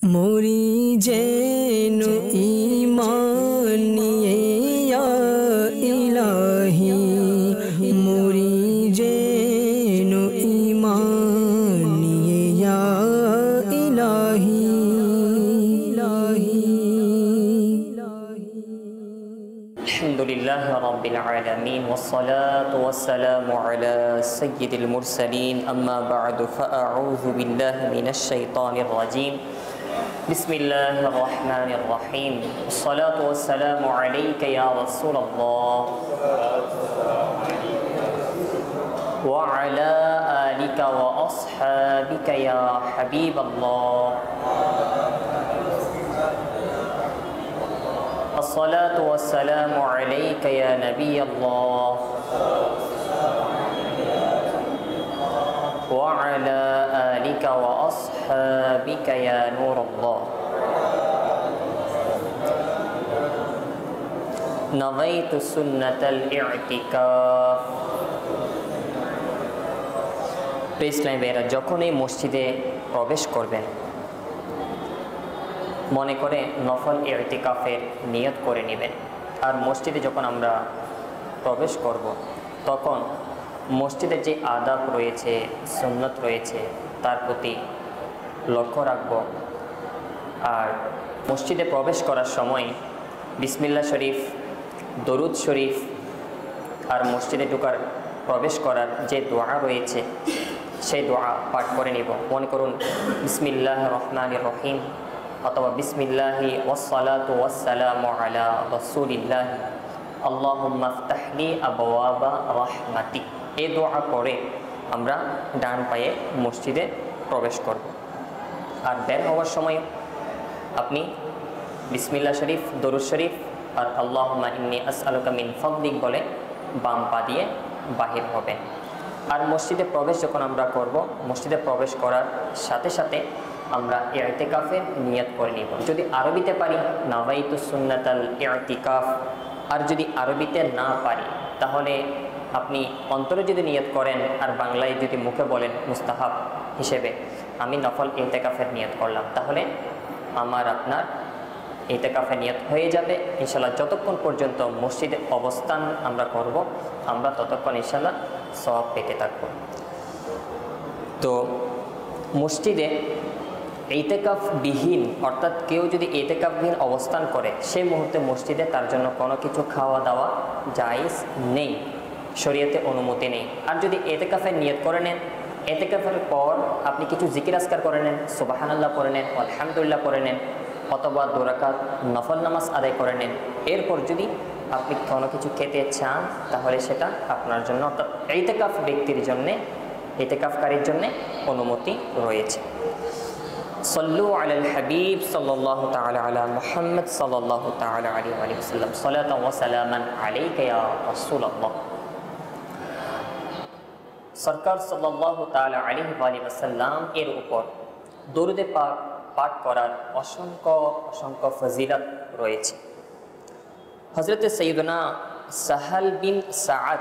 मोरी जैन ईमान निये या इलाही, मोरी जैन ईमान निये या इलाही। अल्हम्दुलिल्लाहि रब्बिल आलमीन वस्सलातु वस्सलामु अला सय्यिदिल मुरसलीन अम्मा बअदु फ़अऊज़ु बिल्लाहि मिनश शैतानिर रजीम बिस्मिल्लाहिर रहमानिर रहीम वस्सलातु वस्सलामु अलैका या रसूलल्लाह व अला आलिका व अस्हाबिका या हबीबल्लाह। अस्सलातु वस्सलामु अलैका या नबी अल्लाह व अला आलिका व अस्हाबिका या नूर अल्लाह। नवैतु सुन्नतल इअतिकाफ। ইসলামী ভাইয়েরা, যখনই মসজিদে প্রবেশ করবেন মনে করে নফল ইতিকাফের নিয়ত করে নেবেন। আর মসজিদে যখন আমরা প্রবেশ করব তখন মসজিদের যে আদাব রয়েছে, সুন্নত রয়েছে তার প্রতি লক্ষ্য রাখব। আর মসজিদে প্রবেশ করার সময় বিসমিল্লাহ শরীফ, দরুদ শরীফ আর মসজিদে ঢোকার প্রবেশ করার যে দোয়া রয়েছে সেই দোয়া পাঠ করে নিব। মনে করুন বিসমিল্লাহির রহমানির রহিম অথবা বিসমিল্লাহি ওয়াসসালাতু ওয়াসসালামু আলা রাসূলিল্লাহি আল্লাহুম্মা ইফতাহলি আবওয়াবা রাহমাতিক। এই দোয়া পড়ে আমরা ডান পায়ে মসজিদে প্রবেশ করব। আর বের হওয়ার সময় আপনি বিসমিল্লাহ শরীফ, দরুদ শরীফ আর আল্লাহুম্মা ইন্নী আসআলুকা মিন ফাদলিক বলে বাম পা দিয়ে বাহির হবেন। আর মসজিদে প্রবেশ যখন আমরা করব, মসজিদে প্রবেশ করার সাথে সাথে আমরা ইতিকাফের নিয়ত করে নিব। যদি আরবিতে পারি নাওয়াইতু সুন্নাতাল ইতিকাফ, আর যদি আরবিতে না পারি তাহলে আপনি অন্তরে যদি নিয়ত করেন আর বাংলায় যদি মুখে বলেন মুস্তাহাব হিসেবে আমি নফল ইতিকাফের নিয়ত করলাম, তাহলে আমার আপনার ইতিকাফের নিয়ত হয়ে যাবে ইনশাআল্লাহ। যতক্ষণ পর্যন্ত মসজিদে অবস্থান আমরা করব আমরা ততক্ষণ ইনশাআল্লাহ সওয়াব পেতে থাকব। তো মসজিদে ইতিকাফবিহীন অর্থাৎ কেউ যদি ইতিকাফবিহীন অবস্থান করে সেই মুহূর্তে মসজিদে তার জন্য কোনো কিছু খাওয়া দাওয়া জায়েজ নেই, শরীয়তে অনুমতি নেই। আর যদি ইতিকাফের নিয়ত করে নেন, ইতিকাফের পর আপনি কিছু জিকির আজকার করে নেন, সুবহানাল্লাহ পড়ে নেন, আলহামদুলিল্লাহ পড়ে নেন অথবা 2 রাকাত নফল নামাজ আদায় করে নেন, এরপর যদি আপনি কোনো কিছু খেতে চান তাহলে সেটা আপনার জন্য অর্থাৎ ইতিকাফ ব্যক্তির জন্যে, ইতিকাফকারীর জন্যে অনুমতি রয়েছে। সল্লু আলাল হাবিব সাল্লাল্লাহু তাআলা আলা মুহাম্মদ সাল্লাল্লাহু তাআলা আলাইহি ওয়া সাল্লাম সালাতান ওয়া সালামান আলাইকা ইয়া রাসূলুল্লাহ। সরকার সাল্লাল্লাহু তাআলা আলাইহি ওয়া সাল্লাম এর উপর দরুদে পাক পাঠ করার অসংখ্য অসংখ্য ফজিলত রয়েছে। হযরত সাইয়্যিদুনা সাহাল বিন সাআদ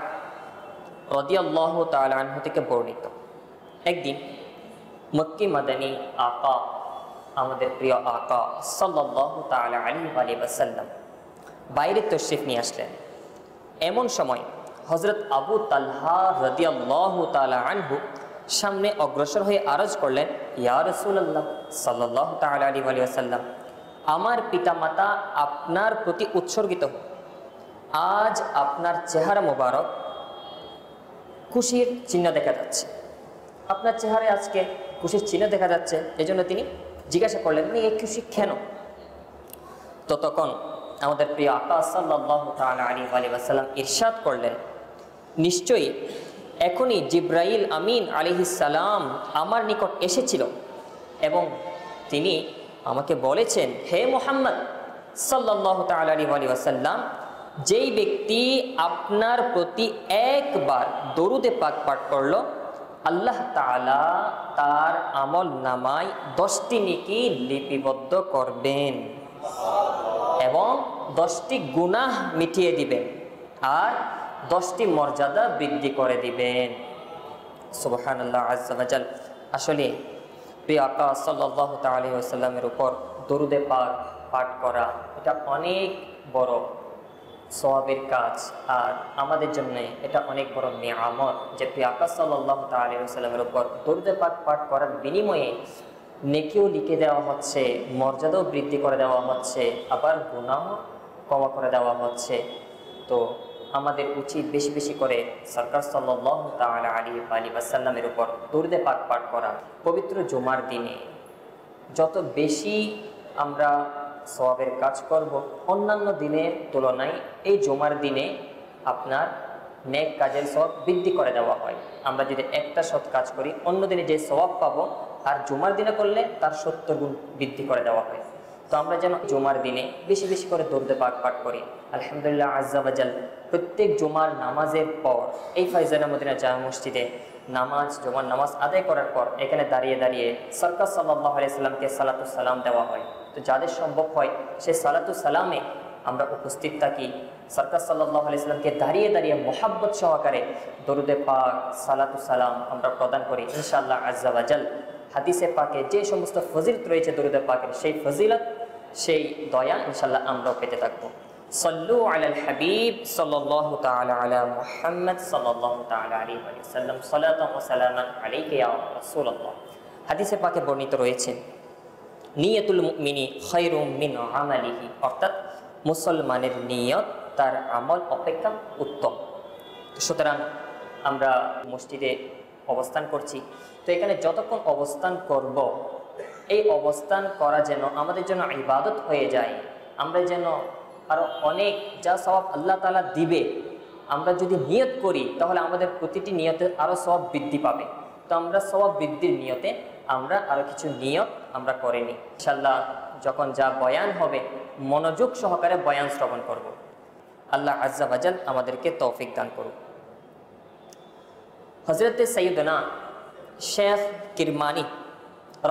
রাদিয়াল্লাহু তাআলা আনহু থেকে বর্ণিত, একদিন মক্কি মাদানী আকা, আমাদের প্রিয় আকা সাল্লাল্লাহু তাআলা আলাইহি ওয়া সাল্লাম বাইরে তাশরীফ নিয়ে আসলেন। এমন সময় হযরত আবু তালহা রাদিয়াল্লাহু তাআলা আনহু সামনে অগ্রসর হয়ে আরজ করলেন, ইয়া রাসূলুল্লাহ সাল্লাল্লাহু তাআলা আলাইহি ওয়া সাল্লাম, আমার পিতামাতা আপনার প্রতি উৎসর্গিত হোক। আজ আপনার চেহারা মোবারক খুশির চিহ্ন দেখা যাচ্ছে, আপনার চেহারায় আজকে খুশির চিহ্ন দেখা যাচ্ছে। এজন্য তিনি জিজ্ঞাসা করলেন, এই খুশি কেন? তো তখন আমাদের প্রিয় আকা সাল্লাল্লাহু তাআলা আলাইহি ওয়া সাল্লাম ইরশাদ করলেন, নিশ্চয়ই এখনই জিব্রাইল আমিন আলাইহিস সালাম আমার নিকট এসেছিল এবং তিনি আমাকে বলেছেন, হে মুহাম্মদ সাল্লাল্লাহু তাআলা আলাইহি ওয়া সাল্লাম, যেই ব্যক্তি আপনার প্রতি একবার দরুদে পাক পাঠ করল আল্লাহ তাআলা তার আমল নামায় 10টি নেকি লিপিবদ্ধ করবেন এবং 10টি গুনাহ মিটিয়ে দিবেন আর 10টি মর্যাদা বৃদ্ধি করে দিবেন। সুবহানাল্লাহ আযজা ওয়া জাল। আসলে প্রিয় আকা সাল্লাল্লাহু তাআলা আলাইহি ওয়াসাল্লামের উপর দরুদে পাক পাঠ করা এটা অনেক বড় সওয়াবের কাজ, আর আমাদের জন্য এটা অনেক বড় নিয়ামত যে প্রিয় আকা সাল্লাল্লাহু তাআলা আলাইহি ওয়াসাল্লামের উপর দরুদে পাক পাঠ করার বিনিময়ে নেকিও লিখে দেওয়া হচ্ছে, মর্যাদাও বৃদ্ধি করে দেওয়া হচ্ছে, আবার গুনাহ ক্ষমা করে দেওয়া হচ্ছে। তো আমাদের উচিত বেশি বেশি করে সরকার সাল্লাল্লাহু তাআলা আলাইহি ওয়াসাল্লামের উপর দরুদে পাক পাঠ করা। পবিত্র জুমার দিনে যত বেশি আমরা সওয়াবের কাজ করব, অন্যান্য দিনের তুলনায় এই জুমার দিনে আপনার নেক কাজের সওয়াব বৃদ্ধি করে দেওয়া হয়। আমরা যদি একটা সৎ কাজ করি অন্য দিনে যে সওয়াব পাবো, আর জুমার দিনে করলে তার 70 গুণ বৃদ্ধি করে দেওয়া হয়। তো আমরা যেন জুমার দিনে বেশি বেশি করে দরুদে পাক পাঠ করি। আলহামদুলিল্লাহ আজ্জা ওয়া জাল প্রত্যেক জুমার নামাজের পর এই ফাইজানা মদিনা জামে মসজিদে জুমার নামাজ আদায় করার পর এখানে দাঁড়িয়ে দাঁড়িয়ে সরকার সাল্লাল্লাহু আলাইহি সাল্লামকে সালাতুস সালাম দেওয়া হয়। তো যাদের সম্ভব হয় সেই সালাতুস সালামে আমরা উপস্থিত থাকি, সরকার সাল্লাল্লাহু আলাইহি সাল্লামকে দাঁড়িয়ে দাঁড়িয়ে মোহাব্বত সহকারে দরুদে পাক সালাতুস সালাম আমরা প্রদান করি। ইনশাআল্লাহ আজ্জা ওয়া জাল হাদিসে পাকে যে সমস্ত ফজিলত রয়েছে দরুদে পাকের, সেই ফজিলত সেই দয়া ইনশাআল্লাহ আমরাও পেতে থাকবো। সাল্লু আলাল হাবিব সাল্লাল্লাহু তাআলা আলা মুহাম্মদ সাল্লাল্লাহু তাআলা আলাইহি ওয়াসাল্লাম সালাতান ওয়া সালামান আলাইকা ইয়া রাসূলুল্লাহ। হাদিসে পাকে বর্ণিত রয়েছে নিয়াতুল মুমিনি খায়রুম মিন আমালিহি, অর্থাৎ মুসলমানের নিয়ত তার আমল অপেক্ষা উত্তম। সুতরাং আমরা মসজিদে অবস্থান করছি, তো এখানে যতক্ষণ অবস্থান করব এই অবস্থান করা যেন আমাদের জন্য ইবাদত হয়ে যায়। আমরা যেন আরও অনেক যা সওয়াব আল্লাহ তাআলা দিবে আমরা যদি নিয়ত করি তাহলে আমাদের প্রতিটি নিয়তে আরও সওয়াব বৃদ্ধি পাবে। তো আমরা সওয়াব বৃদ্ধির নিয়তে আমরা আরও কিছু নিয়ত আমরা করে নিই। ইনশাআল্লাহ যখন যা বয়ান হবে মনোযোগ সহকারে বয়ান শ্রবণ করব। আল্লাহ আজ্জা ওয়া জাল আমাদেরকে তৌফিক দান করুন। হযরত সাইয়্যিদনা শেখ কিরমানি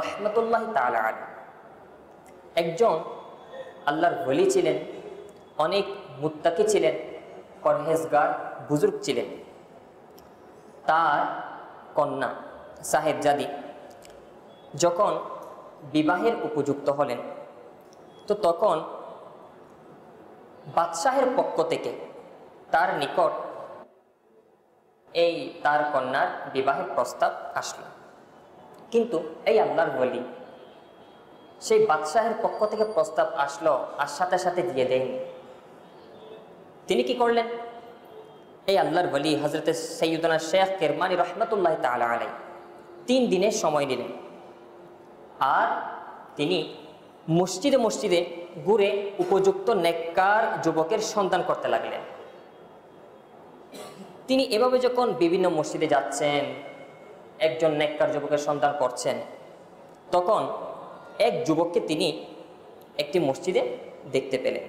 রহমতুল্লাহ তাআলা আলাইহি একজন আল্লাহর ওলি ছিলেন, অনেক মুত্তাকি ছিলেন, পরহেজগার বুজুর্গ ছিলেন। তার কন্যা সাহেবজাদি যখন বিবাহের উপযুক্ত হলেন, তো তখন বাদশাহের পক্ষ থেকে তার নিকট এই তার কন্যার বিবাহের প্রস্তাব আসলো। কিন্তু এই আল্লাহর ওলি সেই বাদশাহের পক্ষ থেকে প্রস্তাব আসলো আর সাথে সাথে দিয়ে দেয়নি। তিনি কি করলেন? এই আল্লাহর ওলি হযরত সাইয়্যিদনা শেখ কিরমানি রহমতুল্লাহ তাআলা আলাইহি 3 দিনের সময় নিলেন, আর তিনি মসজিদে মসজিদে ঘুরে উপযুক্ত নেককার যুবকের সন্ধান করতে লাগলেন। তিনি এভাবে যখন বিভিন্ন মসজিদে যাচ্ছেন, একজন নেককার যুবকের সন্ধান করছেন, তখন এক যুবককে তিনি একটি মসজিদে দেখতে পেলেন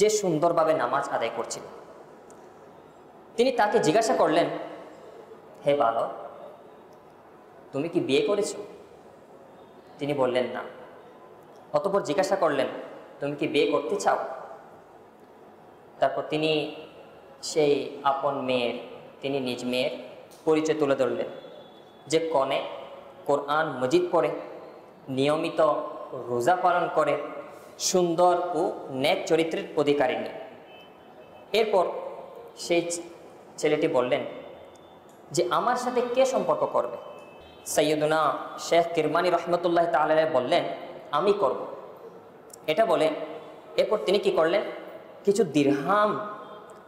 যে সুন্দরভাবে নামাজ আদায় করছিল। তিনি তাকে জিজ্ঞাসা করলেন, হে বালক, তুমি কি বিয়ে করেছো? তিনি বললেন না। অতঃপর জিজ্ঞাসা করলেন, তুমি কি বিয়ে করতে চাও? তারপর তিনি সেই আপন মেয়ের, তিনি নিজ মেয়ের পরিচয় তুলে ধরলেন যে কনে কোরআন মজিদ পড়ে, নিয়মিত রোজা পালন করে, সুন্দর ও নেক চরিত্রের অধিকারিণী। এরপর সেই ছেলেটি বললেন যে আমার সাথে কে সম্পর্ক করবে? সাইয়্যিদুনা শেখ কিরমানি রহমতুল্লাহ তাআলা আলাইহি বললেন, আমি করব। এটা বলে এরপর তিনি কি করলেন? কিছু দিরহাম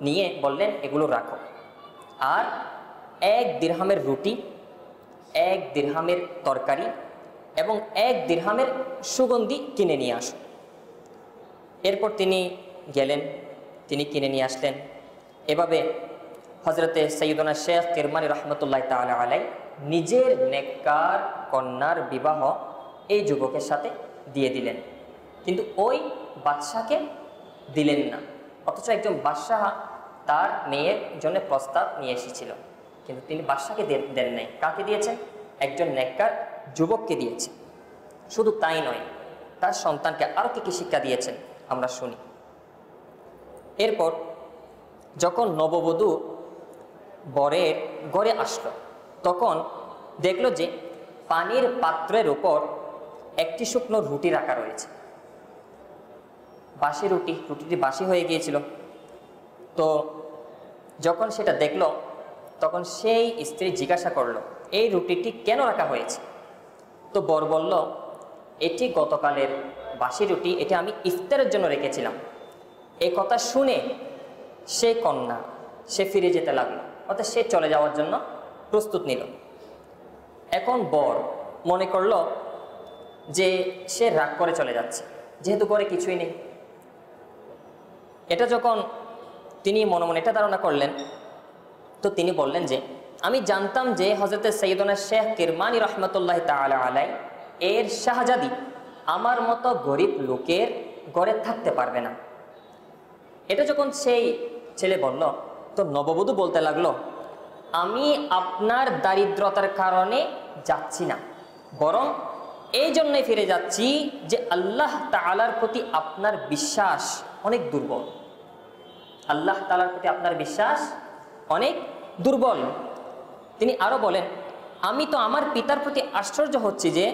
নিয়ে বললেন, এগুলো রাখো, আর 1 দিরহামের রুটি, 1 দিরহামের তরকারি এবং 1 দিরহামের সুগন্ধি কিনে নিয়ে আসো। এরপর তিনি গেলেন, তিনি কিনে নিয়ে আসলেন। এভাবে হযরতে সাইয়্যিদুনা শেখ কিরমানি রহমতুল্লাহ তাআলা আলাইহি নিজের নেককার কন্যার বিবাহ এই যুবকের সাথে দিয়ে দিলেন, কিন্তু ওই বাদশাকে দিলেন না। অথচ একজন বাদশাহ তার মেয়ের জন্য প্রস্তাব নিয়ে এসেছিল, কিন্তু তিনি বাদশাকে দেন নাই। কাকে দিয়েছেন? একজন নেককার যুবককে দিয়েছেন। শুধু তাই নয়, তার সন্তানকে আরও কি শিক্ষা দিয়েছেন আমরা শুনি। এরপর যখন নববধূ বরের ঘরে আসলো, তখন দেখলো যে পানির পাত্রের উপর একটি শুকনো রুটি রাখা রয়েছে, বাসি রুটিটি বাসি হয়ে গিয়েছিল। তো যখন সেটা দেখলো তখন সেই স্ত্রী জিজ্ঞাসা করলো, এই রুটিটি কেন রাখা হয়েছে? তো বর বলল, এটি গতকালের বাসি রুটি, এটি আমি ইফতারের জন্য রেখেছিলাম। এই কথা শুনে সে কন্যা সে ফিরে যেতে লাগলো, অর্থাৎ সে চলে যাওয়ার জন্য প্রস্তুত নিল। এখন বর মনে করলো যে সে রাগ করে চলে যাচ্ছে, যেহেতু করে কিছুই নেই। এটা যখন তিনি মনে মনে এটা ধারণা করলেন, তো তিনি বললেন যে আমি জানতাম যে হযরত সৈয়দনা শেখ কিরমানি রহমতুল্লাহ তাআলা আলাই এর শাহজাদি আমার মতো গরিব লোকের ঘরে থাকতে পারবে না। এটা যখন সেই ছেলে বলল, তো নববধূ বলতে লাগলো, আমি আপনার দারিদ্রতার কারণে যাচ্ছি না, বরং এই জন্যই ফিরে যাচ্ছি যে আল্লাহ তাআলার প্রতি আপনার বিশ্বাস অনেক দুর্বল। আল্লাহ তাআলার প্রতি আপনার বিশ্বাস অনেক দুর্বল। তিনি আরো বলেন, আমি তো আমার পিতার প্রতি আশ্চর্য হচ্ছি যে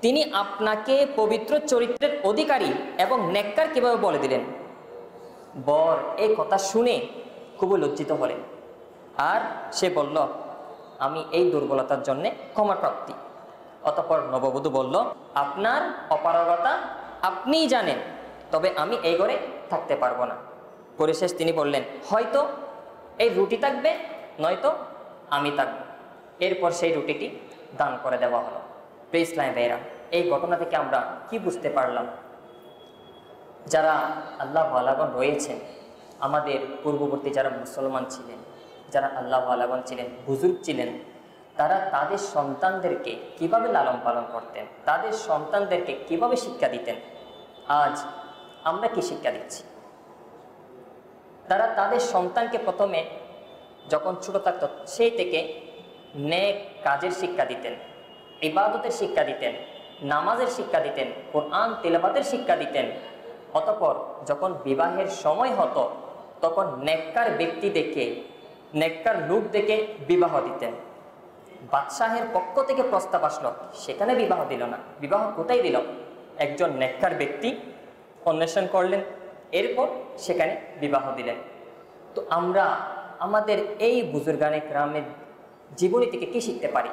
তিনি আপনাকে পবিত্র চরিত্রের অধিকারী এবং নেককার কিভাবে বলে দিলেন। বর এই কথা শুনে খুবই লজ্জিত হলেন, আর সে বলল, আমি এই দুর্বলতার জন্যে ক্ষমা প্রাপ্তি। অতঃপর নববধূ বলল, আপনার অপারগতা আপনিই জানেন, তবে আমি এই ঘরে থাকতে পারবো না। পরিশেষ তিনি বললেন, হয়তো এই রুটি থাকবে, নয়তো আমি থাকবো। এরপর সেই রুটিটি দান করে দেওয়া হলো। প্রিয় ইসলামী ভাইরা, এই ঘটনা থেকে আমরা কি বুঝতে পারলাম? যারা আল্লাহ ওয়ালাগণ রয়েছেন, আমাদের পূর্ববর্তী যারা মুসলমান ছিলেন, যারা আল্লাহ ওয়ালাগণ ছিলেন, বুজুর্গ ছিলেন, তারা তাদের সন্তানদেরকে কিভাবে লালন পালন করতেন, তাদের সন্তানদেরকে কিভাবে শিক্ষা দিতেন। আজ আমরা কি শিক্ষা দিচ্ছি? তারা তাদের সন্তানকে প্রথমে যখন ছোট থাকত সেই থেকে নেক কাজের শিক্ষা দিতেন, ইবাদতের শিক্ষা দিতেন, নামাজের শিক্ষা দিতেন, কোরআন তিলাওয়াতের শিক্ষা দিতেন। অতঃপর যখন বিবাহের সময় হতো তখন নেককার ব্যক্তি দেখে, নেককার লোক দেখে বিবাহ দিতেন। বাদশাহের পক্ষ থেকে প্রস্তাব আসলো, সেখানে বিবাহ দিল না। বিবাহ কোথায় দিল? একজন নেককার ব্যক্তি অন্বেষণ করলেন, এরপর সেখানে বিবাহ দিলেন। তো আমরা আমাদের এই বুজুর্গানে গ্রামের জীবনী থেকে কি শিখতে পারি?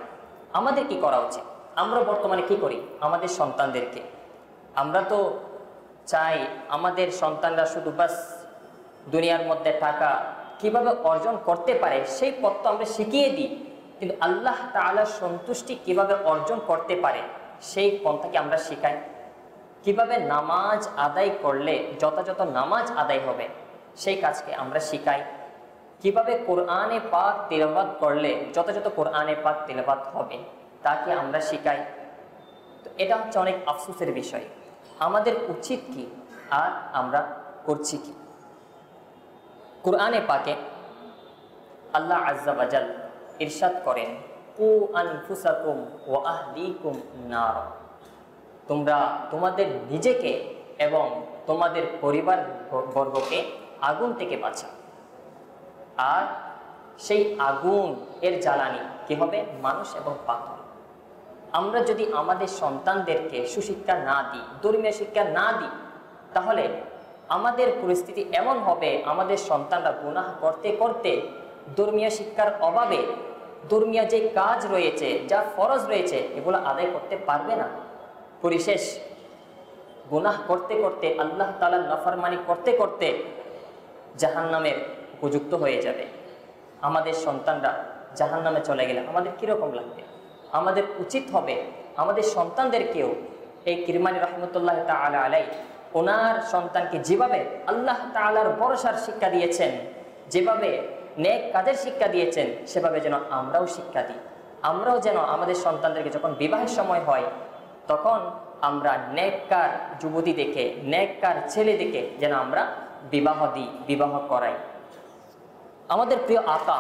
আমাদের কি করা উচিত? আমরা বর্তমানে কি করি আমাদের সন্তানদেরকে? আমরা তো চাই আমাদের সন্তানরা শুধু বাস দুনিয়ার মধ্যে টাকা কিভাবে অর্জন করতে পারে সেই পথ তো আমরা শিখিয়ে দিই, কিন্তু আল্লাহ তাআলার সন্তুষ্টি কিভাবে অর্জন করতে পারে সেই পন্থাকে আমরা শিখাই। কিভাবে নামাজ আদায় করলে যথাযথ নামাজ আদায় হবে সেই কাজকে আমরা শিখাই। কিভাবে কোরআনে পাক তিলাওয়াত করলে যথাযথ কোরআনে পাক তিলাওয়াত হবে তাকে আমরা শিখাই। তো এটা হচ্ছে অনেক আফসোসের বিষয়। আমাদের উচিত কি আর আমরা করছি কি? কোরআনে পাকে আল্লাহ আজ্জা ওয়া জাল ইরশাদ করেন, কু আনফুসাকুম ওয়া আহলিকুম নার, তোমরা তোমাদের নিজেকে এবং তোমাদের পরিবার বর্গকে আগুন থেকে বাঁচাও। আর সেই আগুন এর জ্বালানি কি হবে? মানুষ এবং পাথর। আমরা যদি আমাদের সন্তানদেরকে সুশিক্ষা না দিই, ধর্মীয় শিক্ষা না দিই, তাহলে আমাদের পরিস্থিতি এমন হবে, আমাদের সন্তানরা গুনাহ করতে করতে ধর্মীয় শিক্ষার অভাবে ধর্মীয় যে কাজ রয়েছে, যা ফরজ রয়েছে, এগুলো আদায় করতে পারবে না। পরিশেষ গুনাহ করতে করতে, আল্লাহ তাআলার নাফরমানি করতে করতে জাহান্নামের উপযুক্ত হয়ে যাবে। আমাদের সন্তানরা জাহান্নামে চলে গেলে আমাদের কীরকম লাগবে? আমাদের উচিত হবে আমাদের সন্তানদেরকেও এই কিরমানি রহমতুল্লাহ তাআলা আলাই ওনার সন্তানকে যেভাবে আল্লাহ তাআলার ভরসার শিক্ষা দিয়েছেন, যেভাবে নেক কাজের শিক্ষা দিয়েছেন, সেভাবে যেন আমরাও শিক্ষা দিই। আমরাও যেন আমাদের সন্তানদেরকে যখন বিবাহের সময় হয় তখন আমরা নেককার যুবতী দেখে, নেককার ছেলে দেখে যেন আমরা বিবাহ দিই, বিবাহ করাই। আমাদের প্রিয় আকা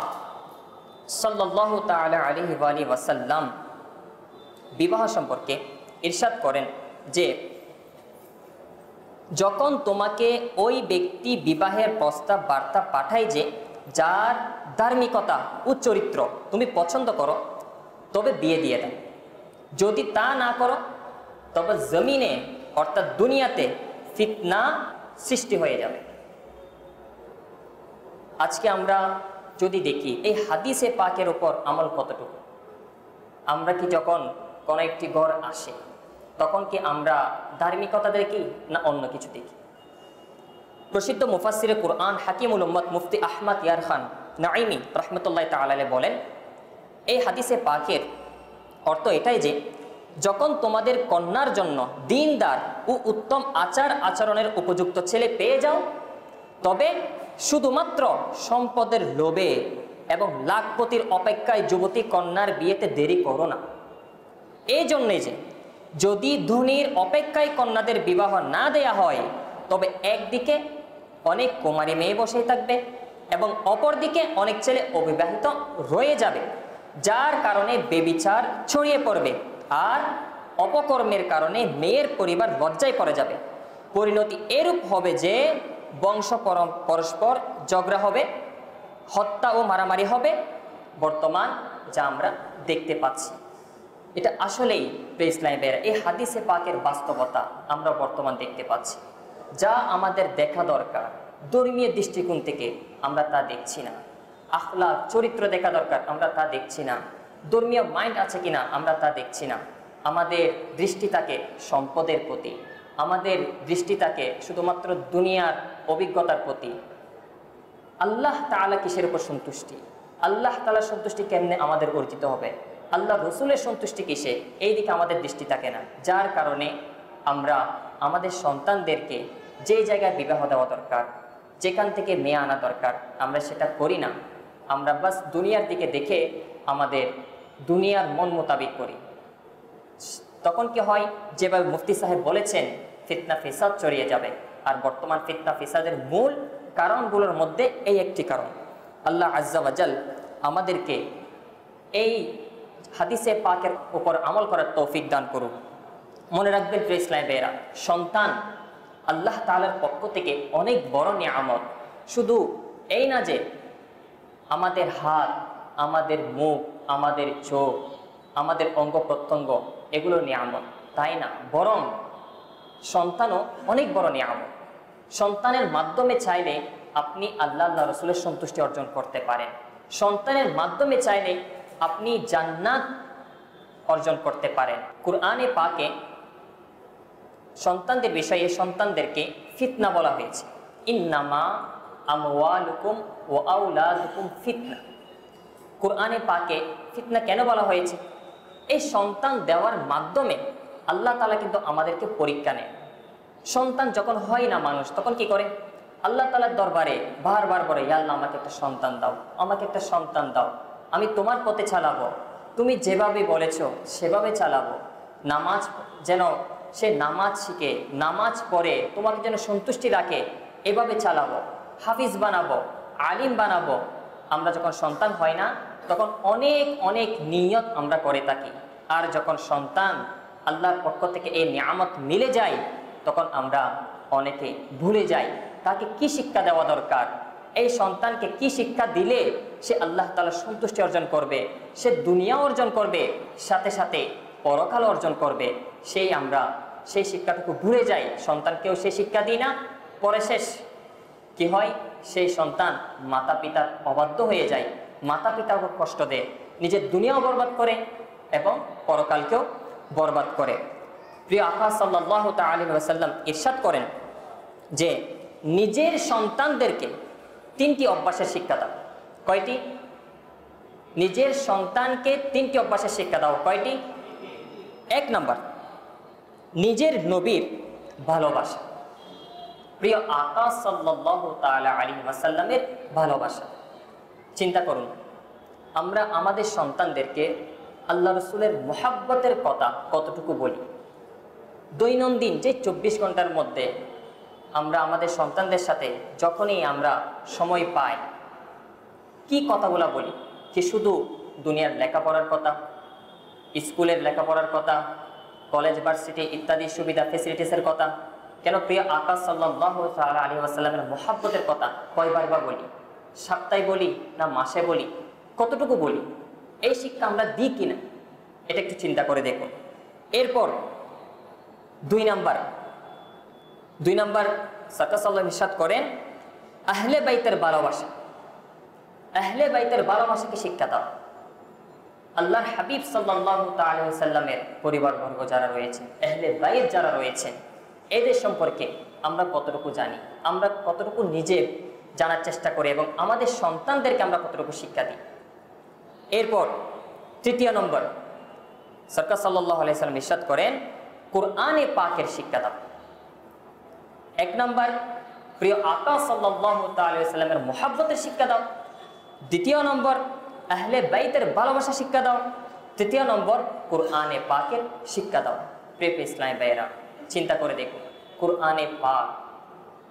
সাল্লাল্লাহু তাআলা আলাইহি ওয়া আলিহি ওয়াসাল্লাম বিবাহ সম্পর্কে ইরশাদ করেন যে যখন তোমাকে ওই ব্যক্তি বিবাহের প্রস্তাব বার্তা পাঠায় যে যার ধার্মিকতা ও চরিত্র তুমি পছন্দ করো, তবে বিয়ে দিয়ে দাও। যদি তা না করো তবে জমিনে অর্থাৎ দুনিয়াতে ফিতনা সৃষ্টি হয়ে যাবে। আজকে আমরা যদি দেখি এই হাদিসে পাকের উপর আমল কতটুকু, আমরা কি যখন কোনো একটি ঘর আসে তখন কি আমরা ধার্মিকতা দেখি না অন্য কিছু দেখি? প্রসিদ্ধ মুফাসসিরে কুরআন হাকিমুল উম্মত মুফতি আহমদ ইয়ার খান নাঈমি রাহমাতুল্লাহি তাআলা আলাইহি বলেন, এই হাদিসে পাকের অর্থ এটাই যে যখন তোমাদের কন্যার জন্য দিনদার ও উত্তম আচার আচরণের উপযুক্ত ছেলে পেয়ে যাও, তবে শুধুমাত্র সম্পদের লোভে এবং লাখপতির অপেক্ষায় যুবতী কন্যার বিয়েতে দেরি করো না। এই জন্যে যে যদি ধনীর অপেক্ষায় কন্যাদের বিবাহ না দেয়া হয় তবে একদিকে অনেক কুমারী মেয়ে বসে থাকবে এবং অপরদিকে অনেক ছেলে অবিবাহিত রয়ে যাবে, যার কারণে বেবিচার ছড়িয়ে পড়বে আর অপকর্মের কারণে মেয়ের পরিবার লজ্জায় পড়ে যাবে। পরিণতি এরূপ হবে যে বংশ পরস্পর ঝগড়া হবে, হত্যা ও মারামারি হবে। বর্তমান যা আমরা দেখতে পাচ্ছি, এটা আসলেই ইসলামের এই হাদিসে পাকের বাস্তবতা আমরা বর্তমান দেখতে পাচ্ছি। যা আমাদের দেখা দরকার ধর্মীয় দৃষ্টিকোণ থেকে আমরা তা দেখছি না, আখলাক চরিত্র দেখা দরকার আমরা তা দেখছি না, ধর্মীয় মাইন্ড আছে কিনা আমরা তা দেখছি না। আমাদের দৃষ্টি থাকে সম্পদের প্রতি, আমাদের দৃষ্টি থাকে শুধুমাত্র দুনিয়ার অভিজ্ঞতার প্রতি। আল্লাহ তাআলা কিসের উপর সন্তুষ্টি, আল্লাহ তাআলার সন্তুষ্টি কেমনে আমাদের অর্জিত হবে, আল্লাহ রসুলের সন্তুষ্টি কিসে, এই দিকে আমাদের দৃষ্টি থাকে না। যার কারণে আমরা আমাদের সন্তানদেরকে যে জায়গায় বিবাহ দেওয়া দরকার, যেখান থেকে মেয়ে আনা দরকার, আমরা সেটা করি না। আমরা বাস দুনিয়ার দিকে দেখে আমাদের দুনিয়ার মন মোতাবিক করি। তখন কি হয়, যেভাবে মুফতি সাহেব বলেছেন ফিতনা ফিসাদ ছড়িয়ে যাবে। আর বর্তমান ফিতনা ফিসাদের মূল কারণগুলোর মধ্যে এই একটি কারণ। আল্লাহ আজ্জা ওয়াজাল আমাদেরকে এই হাদিসে পাকের উপর আমল করার তৌফিক দান করুন। মনে রাখবেন প্রিয় ইসলামী ভাইয়েরা, সন্তান আল্লাহ তাআলার পক্ষ থেকে অনেক বড় নিয়ামত। শুধু এই না যে আমাদের হাত, আমাদের মুখ, আমাদের চোখ, আমাদের অঙ্গ প্রত্যঙ্গ এগুলো নিয়ামত, তাই না, বরং সন্তানও অনেক বড় নিয়ামত। সন্তানের মাধ্যমে চাইলে আপনি আল্লাহ রসুলের সন্তুষ্টি অর্জন করতে পারেন। সন্তানের মাধ্যমে চাইলে আপনি জান্নাত অর্জন করতে পারেন। কুরআনে পাকে সন্তানদের বিষয়ে সন্তানদেরকে ফিতনা বলা হয়েছে। ইন্নামা আমওয়ালুকুম ওয়া আওলাদুকুম ফিতনা। কুরআনে পাকে ফিতনা কেন বলা হয়েছে? এই সন্তান দেওয়ার মাধ্যমে আল্লাহ তাআলা কিন্তু আমাদেরকে পরীক্ষা নেয়। সন্তান যখন হয় না মানুষ তখন কি করে? আল্লাহ তাআলার দরবারে বারবার বলে, ইয়া আল্লাহ আমাকে একটা সন্তান দাও, আমাকে একটা সন্তান দাও, আমি তোমার পথে চালাবো, তুমি যেভাবে বলেছো সেভাবে চালাবো। নামাজ যেন সে নামাজ শিখে, নামাজ পড়ে তোমাকে যেন সন্তুষ্টি রাখে, এভাবে চালাবো, হাফিজ বানাবো, আলিম বানাবো। আমরা যখন সন্তান হয় না তখন অনেক অনেক নিয়ত আমরা করে থাকি। আর যখন সন্তান আল্লাহর পক্ষ থেকে এই নিয়ামত মিলে যায় তখন আমরা অনেকে ভুলে যাই তাকে কি শিক্ষা দেওয়া দরকার, এই সন্তানকে কি শিক্ষা দিলে সে আল্লাহ তাআলার সন্তুষ্টি অর্জন করবে, সে দুনিয়া অর্জন করবে, সাথে সাথে পরকাল অর্জন করবে। আমরা সেই শিক্ষাটুকু ভুলে যাই, সন্তানকেও সেই শিক্ষা দিই না। পরে শেষ কি হয়? সেই সন্তান মাতা পিতার অবাধ্য হয়ে যায়, মাতা পিতাকে কষ্ট দেয়, নিজের দুনিয়াও বরবাদ করে এবং পরকালকেও বরবাদ করে। প্রিয় আকা সাল্লাল্লাহু তাআলা আলাইহি ওয়াসাল্লাম ইরশাদ করেন যে নিজের সন্তানদেরকে 3টি অভ্যাসের শিক্ষা দাও। কয়টি? নিজের সন্তানকে 3টি অভ্যাসের শিক্ষা দাও। কয়টি? 1 নাম্বার, নিজের নবীর ভালোবাসা। প্রিয় আকা সাল্লাল্লাহু তাআলা আলাইহি ওয়াসাল্লামের ভালোবাসা। চিন্তা করুন, আমরা আমাদের সন্তানদেরকে আল্লাহ রসুলের মুহাব্বতের কথা কতটুকু বলি? দৈনন্দিন যে 24 ঘন্টার মধ্যে আমরা আমাদের সন্তানদের সাথে যখনই আমরা সময় পাই কি কথাগুলো বলি? কি শুধু দুনিয়ার লেখাপড়ার কথা, স্কুলের লেখাপড়ার কথা, কলেজ ভার্সিটি ইত্যাদি সুবিধা ফেসিলিটিসের কথা? কেন প্রিয় আকা সাল্লাল্লাহু তাআলা আলাইহি ওয়াসাল্লামের মুহাব্বতের কথা কয়বার বলি? সপ্তাহে বলি না মাসে বলি? কতটুকু বলি? এই শিক্ষা আমরা দিই কিনা এটা একটু চিন্তা করে দেখুন। এরপর দুই নাম্বার সাল্লাল্লাহু আলাইহি ওয়াসাল্লাম ইরশাদ করেন, আহলে বাইতের ভালোবাসা, আহলে বাইতের ভালোবাসাকে শিক্ষা দাও। আল্লাহর হাবিব সাল্লাল্লাহু তাআলা আলাইহি ওয়াসাল্লামের পরিবারবর্গ যারা রয়েছেন, আহলে বাইত যারা রয়েছেন, এদের সম্পর্কে আমরা কতটুকু জানি, আমরা কতটুকু নিজে জানার চেষ্টা করি এবং আমাদের সন্তানদেরকে আমরা কতটুকু শিক্ষা দিই। এরপর তৃতীয় নম্বর, সরকার সাল্লাল্লাহু আলাইহি ওয়াসাল্লাম ইরশাদ করেন, কুরআনে পাকের শিক্ষা দাও। এক নম্বর, প্রিয় আকা সাল্লাল্লাহু তাআলা আলাইহি ওয়াসাল্লামের মুহাব্বতের শিক্ষা দাও। দ্বিতীয় নম্বর, আহলে বাইতের ভালোবাসা শিক্ষা দাও। তৃতীয় নম্বর, কুরআনে পাকের শিক্ষা দাও। প্রিয় ইসলামী ভাইয়েরা, চিন্তা করে দেখুন, কুরআনে পাক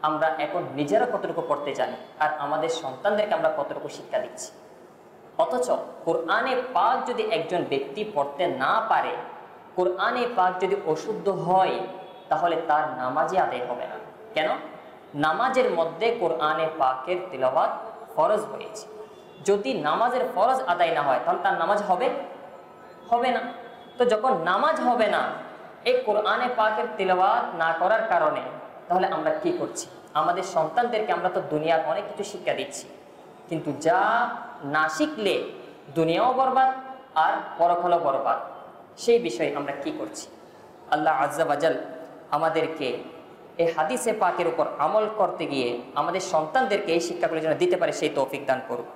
আমরা এখন নিজেরা কতটুকু পড়তে জানি আর আমাদের সন্তানদেরকে আমরা কতটুকু শিক্ষা দিচ্ছি। অথচ কুরআনে পাক যদি একজন ব্যক্তি পড়তে না পারে, কুরআনে পাক যদি অশুদ্ধ হয়, তাহলে তার নামাজই আদায় হবে না। কেন? নামাজের মধ্যে কুরআনে পাকের তিলাওয়াত ফরজ হয়েছে। যদি নামাজের ফরজ আদায় না হয়, তাহলে তার নামাজ হবে না। তো যখন নামাজ হবে না, এই কোরআনে পাকের তিলাওয়াত না করার কারণে, তাহলে আমরা কি করছি? আমাদের সন্তানদেরকে আমরা তো দুনিয়ার অনেক কিছু শিক্ষা দিচ্ছি, কিন্তু যা না শিখলে দুনিয়াও বরবাদ আর পরকালও বরবাদ, সেই বিষয়ে আমরা কি করছি? আল্লাহ আজ্জা ওয়াজাল আমাদেরকে এই হাদিসে পাকের উপর আমল করতে গিয়ে আমাদের সন্তানদেরকে এই শিক্ষাগুলো যেন দিতে পারে, সেই তৌফিক দান করুক।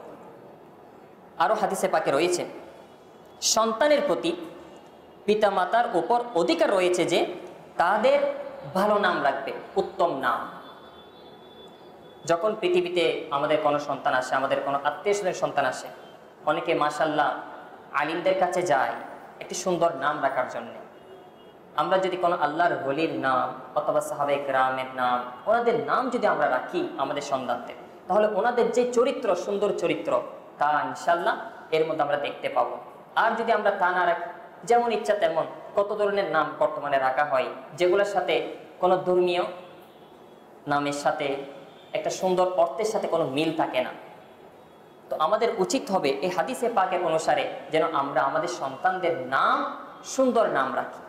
আরও হাদিসে পাকে রয়েছে, সন্তানের প্রতি পিতামাতার উপর অধিকার রয়েছে যে তাদের ভালো নাম রাখবে, উত্তম নাম। যখন পৃথিবীতে আমাদের কোনো সন্তান আসে, আমাদের কোনো আত্মীয় স্বজনের সন্তান আসে, অনেকে মাশাআল্লাহ আলিমদের কাছে যায় একটি সুন্দর নাম রাখার জন্য। আমরা যদি কোনো আল্লাহর ওলির নাম অথবা সাহাবায়ে কেরামের নাম, ওনাদের নাম যদি আমরা রাখি আমাদের সন্তানদের, তাহলে ওনাদের যে চরিত্র, সুন্দর চরিত্র, তা ইনশাআল্লাহ এর মধ্যে আমরা দেখতে পাবো। আর যদি আমরা তা না রাখি, যেমন ইচ্ছা তেমন কত ধরনের নাম বর্তমানে রাখা হয়, যেগুলোর সাথে কোনো ধর্মীয় নামের সাথে, একটা সুন্দর অর্থের সাথে কোনো মিল থাকে না। তো আমাদের উচিত হবে এই হাদিসে পাকের অনুসারে যেন আমরা আমাদের সন্তানদের নাম সুন্দর নাম রাখি।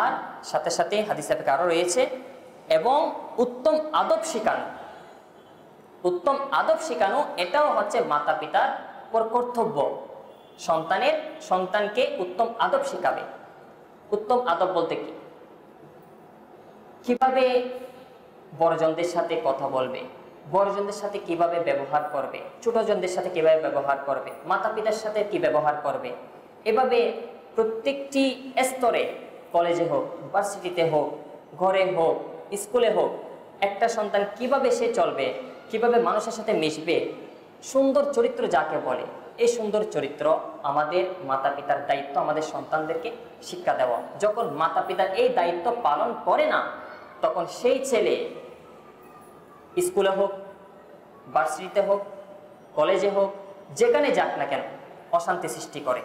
আর সাথে সাথে হাদিসে পাকে আরও রয়েছে, এবং উত্তম আদব শেখানো। উত্তম আদব শেখানো এটাও হচ্ছে মাতা পিতার কর্তব্য। সন্তানকে উত্তম আদব শেখাবে। উত্তম আদব বলতে কি? কিভাবে বড়জনদের সাথে কথা বলবে, বড়জনদের সাথে কিভাবে ব্যবহার করবে, ছোটজনদের সাথে কিভাবে ব্যবহার করবে, মাতা পিতার সাথে কি ব্যবহার করবে, এভাবে প্রত্যেকটি স্তরে, কলেজে হোক, ভার্সিটিতে হোক, ঘরে হোক, স্কুলে হোক, একটা সন্তান কিভাবে সে চলবে, কিভাবে মানুষের সাথে মিশবে, সুন্দর চরিত্র যাকে বলে, এই সুন্দর চরিত্র আমাদের মাতা পিতার দায়িত্ব আমাদের সন্তানদেরকে শিক্ষা দেওয়া। যখন মাতা পিতা এই দায়িত্ব পালন করে না, তখন সেই ছেলে স্কুলে হোক, ভার্সিটিতে হোক, কলেজে হোক, যেখানে যাক না কেন অশান্তি সৃষ্টি করে।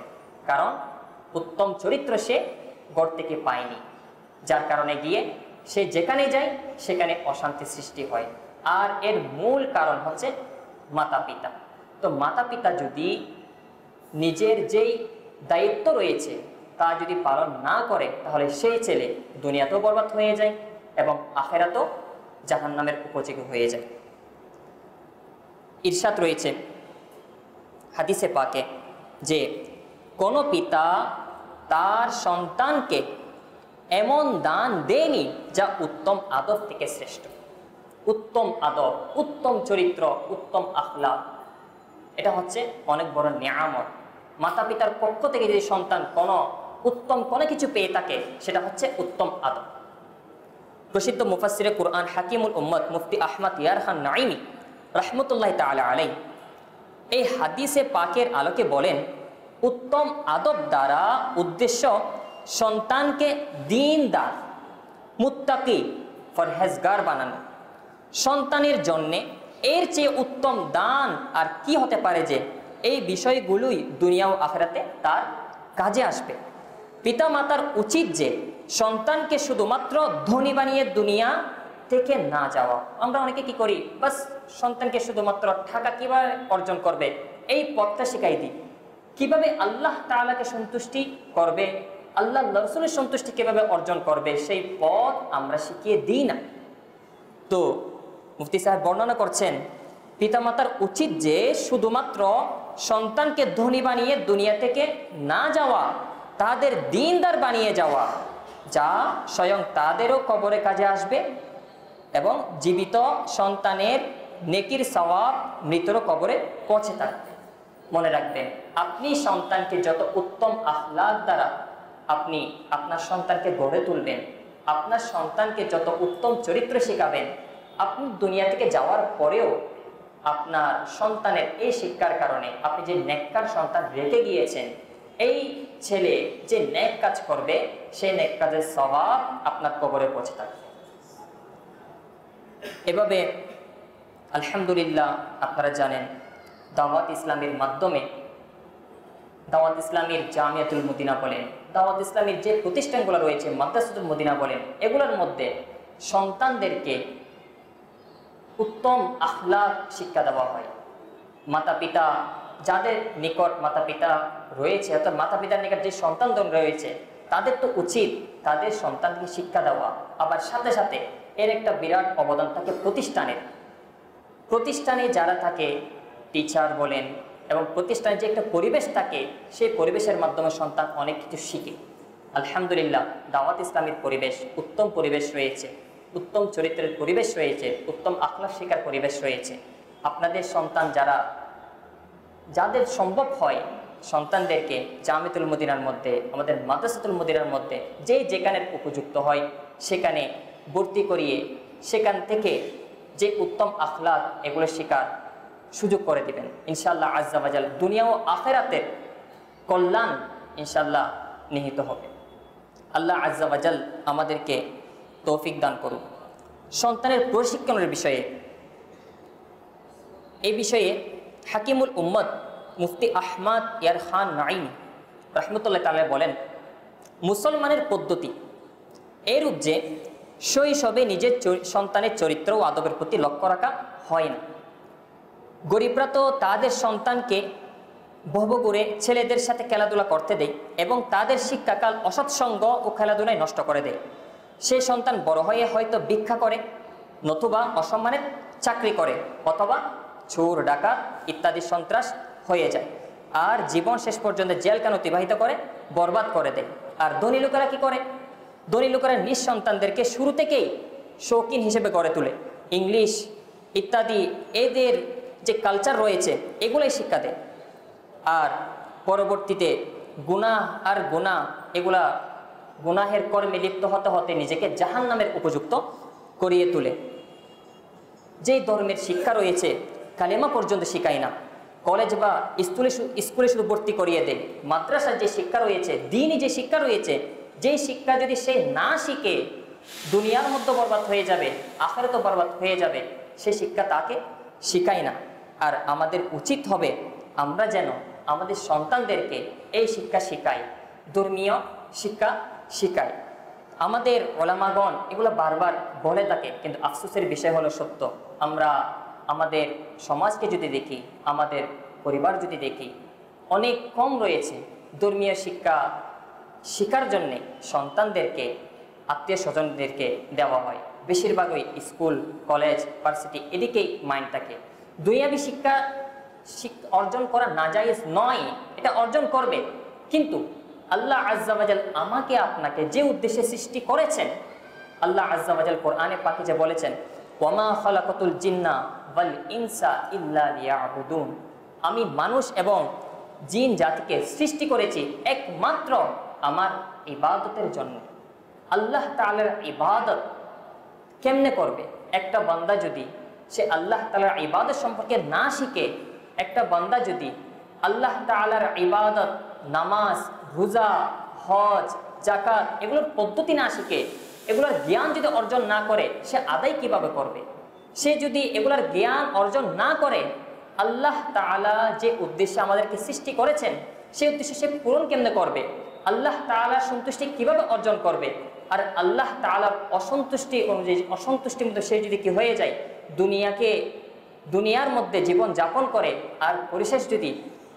কারণ উত্তম চরিত্র সে গড় থেকে পায়নি, যার কারণে গিয়ে সে যেখানে যায় সেখানে অশান্তি সৃষ্টি হয়। আর এর মূল কারণ হচ্ছে মাতা পিতা। তো মাতা পিতা যদি নিজের যেই দায়িত্ব রয়েছে তা যদি পালন না করে, তাহলে সেই ছেলে দুনিয়াতেও বরবাদ হয়ে যায় এবং আখেরাতেও জাহান্নামের উপযোগী হয়ে যায়। ইরশাদ রয়েছে হাদিসে পাকে যে কোনো পিতা তার সন্তানকে এমন দান দেয়নি যা উত্তম আদব থেকে শ্রেষ্ঠ। উত্তম আদব, উত্তম চরিত্র, উত্তম আখলাক, এটা হচ্ছে অনেক বড় নিয়ামত। মাতা পিতার পক্ষ থেকে যদি সন্তান উত্তম কোনো কিছু পেয়ে থাকে, সেটা হচ্ছে উত্তম আদব। প্রসিদ্ধ মুফাসসিরে কুরআন হাকিমুল উম্মত মুফতি আহমদ ইয়ার খান নাঈমি রাহমাতুল্লাহি তাআলা আলাইহি এই হাদিসে পাকের আলোকে বলেন, উত্তম আদব দ্বারা উদ্দেশ্য সন্তানকে দ্বীনদার, মুত্তাকি, পরহেজগার বানানো। সন্তানের জন্যে এর চেয়ে উত্তম দান আর কি হতে পারে যে এই বিষয়গুলোই দুনিয়া ও আখিরাতে তার কাজে আসবে। পিতা মাতার উচিত যে সন্তানকে শুধুমাত্র ধনী বানিয়ে দুনিয়া থেকে না যাওয়া। আমরা অনেকে কি করি, বাস সন্তানকে শুধুমাত্র টাকা কিভাবে অর্জন করবে এই পথটা শিখাই দিই, কিভাবে আল্লাহ তাআলাকে সন্তুষ্টি করবে, আল্লাহ রাসূলের সন্তুষ্টি কিভাবে অর্জন করবে সেই পথ আমরা শিখিয়ে দিই না। তো মুফতি সাহেব বর্ণনা করছেন, পিতামাতার উচিত যে শুধুমাত্র সন্তানকে ধনী বানিয়ে দুনিয়া থেকে না যাওয়া, তাদের দিনদার বানিয়ে যাওয়া, যা স্বয়ং তাদেরও কবরে কাজে আসবে এবং জীবিত সন্তানের নেকির সওয়াব মৃতরও কবরে পৌঁছে থাকবে। মনে রাখবেন, আপনি সন্তানকে যত উত্তম আখলাক দ্বারা আপনি আপনার সন্তানকে গড়ে তুলবেন, আপনার সন্তানকে যত উত্তম চরিত্র শেখাবেন, আপনি দুনিয়া থেকে যাওয়ার পরেও আপনার সন্তানের এই শিক্ষার কারণে আপনি যে নেককার সন্তান রেখে গিয়েছেন, এই ছেলে যে নেক কাজ করবে সেই নেক কাজের সওয়াব আপনার কবরে পৌঁছে থাকবে। এভাবে আলহামদুলিল্লাহ আপনারা জানেন, দাওয়াত ইসলামের মাধ্যমে, দাওয়াত ইসলামের জামিয়াতুল মদিনা বলেন, দাওয়াত ইসলামের যে প্রতিষ্ঠানগুলো রয়েছে, মাদ্রাসাতুল মদিনা বলেন, এগুলোর মধ্যে সন্তানদেরকে উত্তম আখলাক শিক্ষা দেওয়া হয়। মাতা পিতা যাদের নিকট মাতা পিতা রয়েছে, অর্থাৎ মাতা পিতার নিকট যে সন্তানগণ রয়েছে, তাদের তো উচিত তাদের সন্তানকে শিক্ষা দেওয়া। আবার সাথে সাথে এর একটা বিরাট অবদান থাকে প্রতিষ্ঠানের। প্রতিষ্ঠানে যারা থাকে, টিচার বলেন, এবং প্রতিষ্ঠানে যে একটা পরিবেশ থাকে, সেই পরিবেশের মাধ্যমে সন্তান অনেক কিছু শিখে। আলহামদুলিল্লাহ দাওয়াত ইসলামের পরিবেশ, উত্তম পরিবেশ রয়েছে, উত্তম চরিত্রের পরিবেশ রয়েছে, উত্তম আখলাক শিক্ষার পরিবেশ রয়েছে। আপনাদের সন্তান যাদের সম্ভব হয়, সন্তানদেরকে জামিয়াতুল মদিনার মধ্যে, আমাদের মাদ্রাসাতুল মদিনার মধ্যে যেখানে উপযুক্ত হয় সেখানে ভর্তি করিয়ে সেখান থেকে যে উত্তম আখলাক এগুলো শেখার সুযোগ করে দিবেন। ইনশাআল্লাহ আজ্জা ওয়া জাল দুনিয়া ও আখিরাতের কল্যাণ ইনশাআল্লাহ নিহিত হবে। আল্লাহ আজ্জা ওয়া জাল আমাদেরকে তৌফিক দান করুন। সন্তানের প্রশিক্ষণের বিষয়ে, এই বিষয়ে হাকিমুল উম্মত মুফতি আহমদ ইয়ার খান নাঈমি রহমতুল্লাহ তাআলা বলেন, মুসলমানের পদ্ধতি এরূপ যে শৈশবে নিজের সন্তানের চরিত্র ও আদবের প্রতি লক্ষ্য রাখা হয় না। গরিবরা তো তাদের সন্তানকে ভবঘুরে ছেলেদের সাথে খেলাধুলা করতে দেয় এবং তাদের শিক্ষাকাল অসৎসঙ্গ ও খেলাধুলায় নষ্ট করে দেয়। সেই সন্তান বড় হয়ে হয়তো ভিক্ষা করে, নতুবা অসম্মানের চাকরি করে, অথবা চোর ডাকাত ইত্যাদি সন্ত্রাস হয়ে যায়, আর জীবন শেষ পর্যন্ত জেলখানা অতিবাহিত করে বরবাদ করে দেয়। আর ধনী লোকেরা কি করে? ধনী লোকেরা নিজ সন্তানদেরকে শুরু থেকেই শৌখিন হিসেবে গড়ে তোলে, ইংলিশ ইত্যাদি এদের যে কালচার রয়েছে এগুলাই শিক্ষা দেয়, আর পরবর্তীতে গুনাহ আর গুনাহ এগুলা গুনাহের কর্মে লিপ্ত হতে হতে নিজেকে জাহান্নামের উপযুক্ত করিয়ে তোলে। যেই ধর্মের শিক্ষা রয়েছে কালেমা পর্যন্ত শিখায় না, কলেজ বা স্কুলে শুধু ভর্তি করিয়ে দেয়। মাদ্রাসার যে শিক্ষা রয়েছে, দ্বীনি যে শিক্ষা রয়েছে, যেই শিক্ষা যদি সে না শিখে দুনিয়ার মধ্যে বরবাদ হয়ে যাবে, আখিরাতেও বরবাদ হয়ে যাবে, সে শিক্ষা তাকে শিখায় না। আর আমাদের উচিত হবে আমরা যেন আমাদের সন্তানদেরকে এই শিক্ষা শিখাই, ধর্মীয় শিক্ষা শিখাই। আমাদের ওলামাগণ এগুলো বারবার বলে থাকে, কিন্তু আফসোসের বিষয় হলো সত্য, আমরা আমাদের সমাজকে যদি দেখি, আমাদের পরিবার যদি দেখি, অনেক কম রয়েছে ধর্মীয় শিক্ষা শিক্ষার জন্যে সন্তানদেরকে, আত্মীয় স্বজনদেরকে দেওয়া হয়। বেশিরভাগই স্কুল, কলেজ, ভার্সিটি এদিকেই মাইন্ড থাকে। দুনিয়াবী শিক্ষা অর্জন করা নাজায়েজ নয়, এটা অর্জন করবে, কিন্তু আল্লাহ আজ্জা ওয়া জাল আমাকে আপনাকে যে উদ্দেশ্যে সৃষ্টি করেছেন, আল্লাহ আজ্জা ওয়া জাল কোরআনে পাকে যে বলেছেন, ওয়ামা খালাকাতুল জিন্না ওয়াল ইনসা ইল্লা লিয়াবুদুন, আমি মানুষ এবং জিন জাতিকে সৃষ্টি করেছি একমাত্র আমার ইবাদতের জন্য। আল্লাহ তাআলার ইবাদত কেমনে করবে? একটা বান্দা যদি সে আল্লাহ তাআলার ইবাদত সম্পর্কে না শিখে, একটা বান্দা যদি আল্লাহ তাআলার ইবাদত, নামাজ, রোজা, হজ, যাকাত এগুলোর পদ্ধতি না শিখে, এগুলোর জ্ঞান যদি অর্জন না করে, সে আদায় কিভাবে করবে? সে যদি এগুলোর জ্ঞান অর্জন না করে, আল্লাহ তাআলা যে উদ্দেশ্যে আমাদেরকে সৃষ্টি করেছেন সেই উদ্দেশ্যে সে পূরণ কেমনে করবে? আল্লাহ তাআলার সন্তুষ্টি কিভাবে অর্জন করবে? আর আল্লাহ তাআলার অসন্তুষ্টি অনুযায়ী, অসন্তুষ্টির মধ্যে সে যদি কি হয়ে যায়, দুনিয়ার মধ্যে জীবন যাপন করে, আর পরিশেষ যদি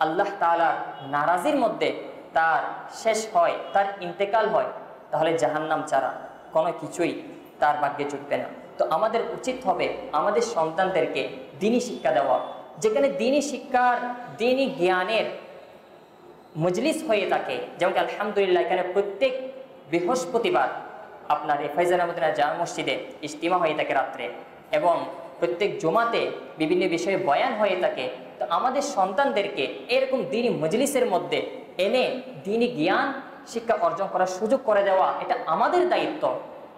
আল্লাহ তাআলার নারাজির মধ্যে তার শেষ হয়, তার ইন্তেকাল হয়, তাহলে জাহান্নাম ছাড়া কোনো কিছুই তার ভাগ্যে জুটবে না। তো আমাদের উচিত হবে আমাদের সন্তানদেরকে দ্বীনি শিক্ষা দেওয়া, যেখানে দ্বীনি শিক্ষার, দ্বীনি জ্ঞানের মজলিস হয়ে থাকে। যেমন আলহামদুলিল্লাহ এখানে প্রত্যেক বৃহস্পতিবার আপনার ফাইজান আহমদিনা জামে মসজিদে ইজতিমা হয়ে থাকে রাত্রে, এবং প্রত্যেক জুমাতে বিভিন্ন বিষয়ে বয়ান হয়ে থাকে। তো আমাদের সন্তানদেরকে এরকম দ্বীনি মজলিসের মধ্যে এনে দ্বীনি জ্ঞান শিক্ষা অর্জন করার সুযোগ করে দেওয়া, এটা আমাদের দায়িত্ব।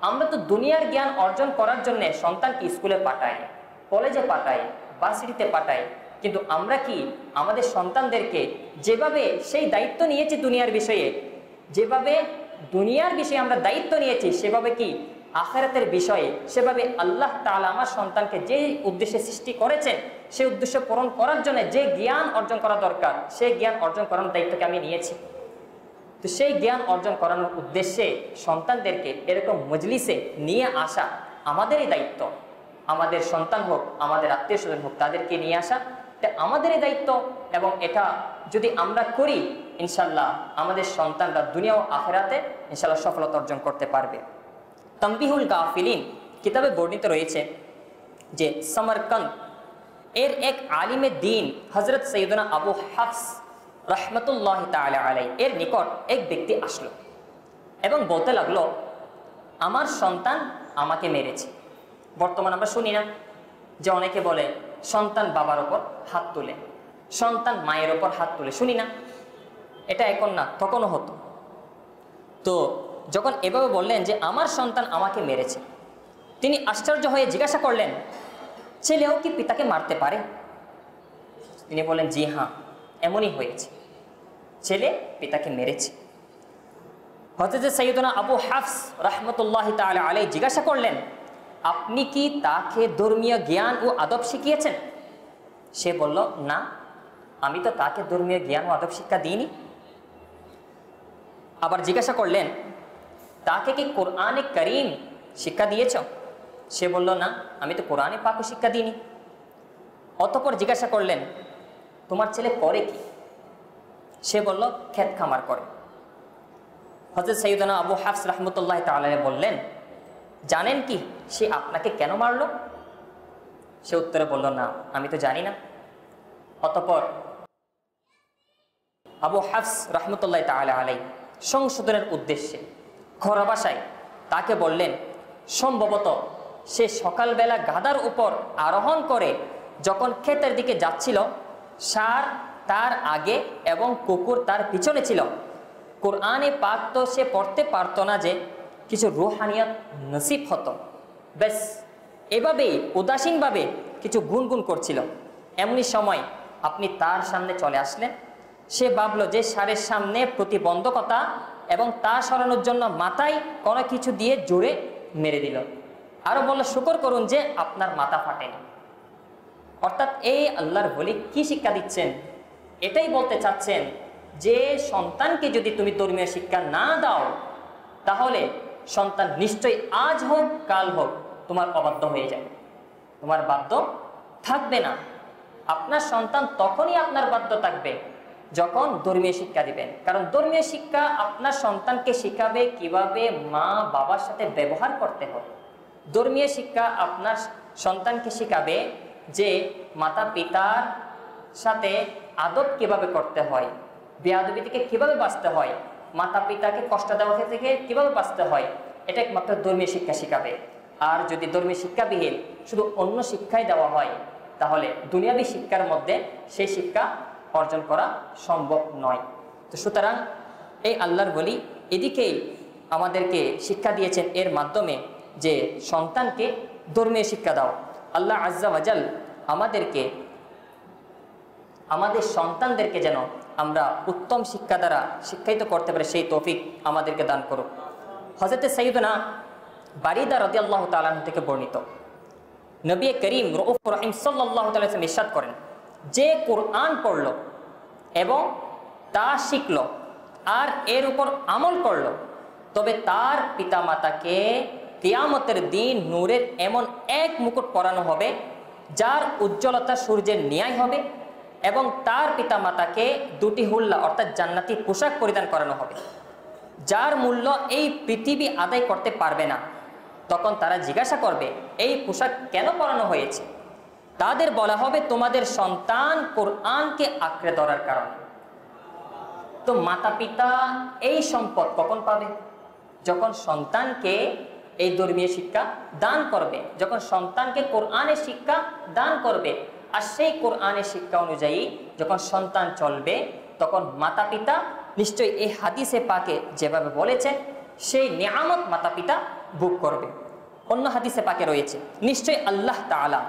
আমরা তো দুনিয়ার জ্ঞান অর্জন করার জন্য সন্তানকে স্কুলে পাঠাই, কলেজে পাঠাই, ভার্সিটিতে পাঠাই, কিন্তু আমরা কি আমাদের সন্তানদেরকে যেভাবে সেই দায়িত্ব নিয়েছি দুনিয়ার বিষয়ে, যেভাবে দুনিয়ার বিষয়ে আমরা দায়িত্ব নিয়েছি, সেভাবে কি আখিরাতের বিষয়ে, সেভাবে আল্লাহ তাআলা আমার সন্তানকে যে উদ্দেশ্যে সৃষ্টি করেছেন সেই উদ্দেশ্য পূরণ করার জন্য যে জ্ঞান অর্জন করা দরকার, সেই জ্ঞান অর্জন করার দায়িত্বকে আমি নিয়েছি। তো সেই জ্ঞান অর্জন করানোর উদ্দেশ্যে সন্তানদেরকে এরকম মজলিসে নিয়ে আসা আমাদেরই দায়িত্ব। আমাদের সন্তান হোক, আমাদের আত্মীয় স্বজন হোক, তাদেরকে নিয়ে আসা এটা আমাদেরই দায়িত্ব। এবং এটা যদি আমরা করি, ইনশাল্লাহ আমাদের সন্তানরা দুনিয়া ও আখিরাতে ইনশাল্লাহ সফলতা অর্জন করতে পারবে। তানবিহুল গাফিলিন কিতাবে বর্ণিত রয়েছে যে সমরকন্দ এর এক আলিমে দ্বীন হযরত সৈয়দনা আবু হাফস রহমতুল্লাহি তাআলা আলাইহি এর নিকট এক ব্যক্তি আসলো এবং বলতে লাগলো, আমার সন্তান আমাকে মেরেছে। বর্তমান আমরা শুনি না যে অনেকে বলে সন্তান বাবার ওপর হাত তুলে, সন্তান মায়ের ওপর হাত তুলে, শুনি না? এটা এখন না, তখনও হতো। তো যখন এভাবে বললেন যে আমার সন্তান আমাকে মেরেছে, তিনি আশ্চর্য হয়ে জিজ্ঞাসা করলেন, ছেলেও কি পিতাকে মারতে পারে? তিনি বললেন, জি হ্যাঁ, এমনই হয়েছে, ছেলে পিতাকে মেরেছে। হযরত সাইয়্যিদুনা আবু হাফস রাহমাতুল্লাহি তাআলা আলাইহি জিজ্ঞাসা করলেন, আপনি কি তাকে ধর্মীয় জ্ঞান ও আদব শিখিয়েছেন? সে বলল, না, আমি তো তাকে ধর্মীয় জ্ঞান ও আদব শিক্ষা দিইনি। আবার জিজ্ঞাসা করলেন, তাকে কি কোরআনে কারীম শিক্ষা দিয়েছ? সে বলল, না, আমি তো কোরআনে পাক শিক্ষা দিইনি। অতঃপর জিজ্ঞাসা করলেন, তোমার ছেলে করে কি? সে বলল, ক্ষেত খামার করে। হযরত সাইয়্যিদুনা আবু হাফস রাহমাতুল্লাহি তাআলা বললেন, জানেন কি সে আপনাকে কেন মারলো? সে উত্তরে বলল, না, আমি তো জানি না। অতঃপর আবু হাফস রাহমাতুল্লাহি তাআলা আলাইহি সংশোধনের উদ্দেশ্যে খরা ভাষায় তাকে বললেন, সম্ভবত সে সকালবেলা গাধার উপর আরোহণ করে যখন ক্ষেতের দিকে যাচ্ছিল, ষাঁড় তার আগে এবং কুকুর তার পিছনে ছিল। কোরআনে পাক তো সে পড়তে পারত না যে কিছু রুহানিয়ত নসিব হতো। বেশ এভাবেই উদাসীনভাবে কিছু গুনগুন করছিল। এমনি সময় আপনি তার সামনে চলে আসলেন। সে ভাবলো যে ষাঁড়ের সামনে প্রতিবন্ধকতা এবং তা সরানোর জন্য মাথায় কোনো কিছু দিয়ে জোরে মেরে দিল। আরও বলল, শুকর করুন যে আপনার মাথা ফাটেনি। অর্থাৎ এই আল্লাহর ওলি কি শিক্ষা দিচ্ছেন? এটাই বলতে চাচ্ছেন যে সন্তানকে যদি তুমি ধর্মীয় শিক্ষা না দাও, তাহলে সন্তান নিশ্চয়ই আজ হোক কাল হোক তোমার অবাধ্য হয়ে যাবে, তোমার বাধ্য থাকবে না। আপনার সন্তান তখনই আপনার বাধ্য থাকবে যখন ধর্মীয় শিক্ষা দিবেন। কারণ ধর্মীয় শিক্ষা আপনার সন্তানকে শিখাবে কিভাবে মা বাবার সাথে ব্যবহার করতে হয়। ধর্মীয় শিক্ষা আপনার সন্তানকে শিখাবে যে মাতা পিতার সাথে আদব কিভাবে করতে হয়, বেয়াদবি থেকে কিভাবে বাঁচতে হয়, মাতা পিতাকে কষ্ট দেওয়া থেকে কিভাবে বাঁচতে হয়। এটা একমাত্র ধর্মীয় শিক্ষা শিখাবে। আর যদি ধর্মীয় শিক্ষাবিহীন শুধু অন্য শিক্ষাই দেওয়া হয়, তাহলে দুনিয়াবী শিক্ষার মধ্যে সেই শিক্ষা অর্জন করা সম্ভব নয়। তো সুতরাং এই আল্লাহর ওলি এদিকেই আমাদেরকে শিক্ষা দিয়েছেন এর মাধ্যমে যে সন্তানকে ধর্মীয় শিক্ষা দাও। আল্লাহ আজ্জা ওয়াজাল আমাদেরকে, আমাদের সন্তানদেরকে যেন আমরা উত্তম শিক্ষা দ্বারা শিক্ষায়িত করতে পারি, সেই তৌফিক আমাদেরকে দান করুক। হযরত সাইয়্যিদুনা বারিদা রাদিয়াল্লাহু তাআলা আনহু থেকে বর্ণিত, নবী করিম রউফুর রহিম সাল্লাল্লাহু তাআলা আলাইহি ওয়াসাল্লাম ইরশাদ করেন, যে কোরআন পড়ল এবং তা শিখল আর এর উপর আমল করল, তবে তার পিতামাতাকে কিয়ামতের দিন নূরের এমন এক মুকুট পরানো হবে যার উজ্জ্বলতা সূর্যের ন্যায় হবে এবং তার পিতামাতাকে দুটি হুল্লা অর্থাৎ জান্নাতি পোশাক পরিধান করানো হবে, যার মূল্য এই পৃথিবী আদায় করতে পারবে না। তখন তারা জিজ্ঞাসা করবে, এই পোশাক কেন পরানো হয়েছে? তাদের বলা হবে, তোমাদের সন্তান কোরআনকে আঁকড়ে ধরার কারণে। তো মাতা পিতা এই সম্পদ কখন পাবে? যখন সন্তানকে এই ধর্মীয় শিক্ষা দান করবে, যখন সন্তানকে কোরআনের শিক্ষা দান করবে। আর সেই কোরআনের শিক্ষা অনুযায়ী যখন সন্তান চলবে, তখন মাতা পিতা নিশ্চয়ই এই হাদিসে পাকে যেভাবে বলেছেন সেই নিয়ামত মাতা পিতা ভোগ করবে। অন্য হাদিসে পাকে রয়েছে, নিশ্চয়ই আল্লাহ তাআলা